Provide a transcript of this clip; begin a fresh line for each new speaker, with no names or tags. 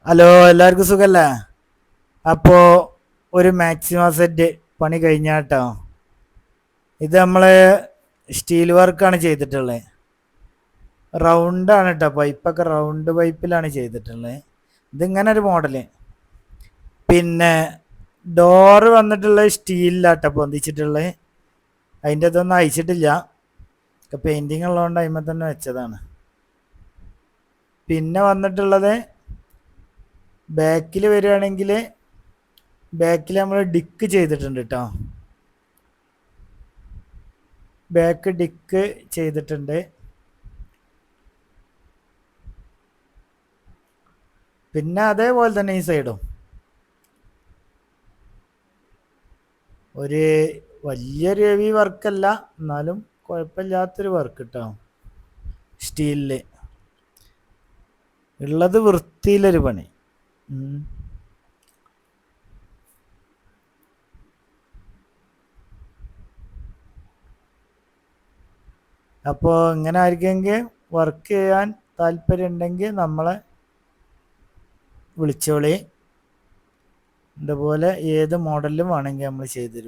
Hello, എല്ലാവർക്കും സുഖല്ലേ? അപ്പോൾ ഒരു മാക്സിമം സെറ്റ് പണി കഴിഞ്ഞാട്ടോ. ഇത് നമ്മൾ സ്റ്റീൽ വർക്കാണ് ചെയ്തിട്ടുള്ളത്. റൗണ്ടാണ് കേട്ടോ, പൈപ്പൊക്കെ റൗണ്ട് പൈപ്പിലാണ് ചെയ്തിട്ടുള്ളത്. ഇതിങ്ങനെ ഒരു മോഡല്. പിന്നെ ഡോറ് വന്നിട്ടുള്ളത് സ്റ്റീലിലാട്ടോ പൊന്തിച്ചിട്ടുള്ളത്. അതിൻ്റെ ഇതൊന്നും അയച്ചിട്ടില്ല, പെയിൻറ്റിങ് ഉള്ളതുകൊണ്ട് അതിന്മേൽ തന്നെ വെച്ചതാണ്. പിന്നെ വന്നിട്ടുള്ളത് ബാക്കിൽ വരികയാണെങ്കിൽ ബാക്കിൽ നമ്മൾ ഡിക്ക് ചെയ്തിട്ടുണ്ട് കേട്ടോ. ബാക്ക് ഡിക്ക് ചെയ്തിട്ടുണ്ട്. പിന്നെ അതേപോലെ തന്നെ ഈ സൈഡും ഒരു വലിയൊരു ഹെവി വർക്കല്ല, എന്നാലും കുഴപ്പമില്ലാത്തൊരു വർക്ക് കേട്ടോ. സ്റ്റീലിൽ ഉള്ളത് വൃത്തിയിലൊരു പണി. അപ്പോൾ ഇങ്ങനെ ആയിരിക്കുമെങ്കിൽ വർക്ക് ചെയ്യാൻ താല്പര്യം ഉണ്ടെങ്കിൽ നമ്മളെ വിളിച്ചോളി. ഇതുപോലെ ഏത് മോഡലിലും വേണമെങ്കിൽ നമ്മൾ ചെയ്തു തരും.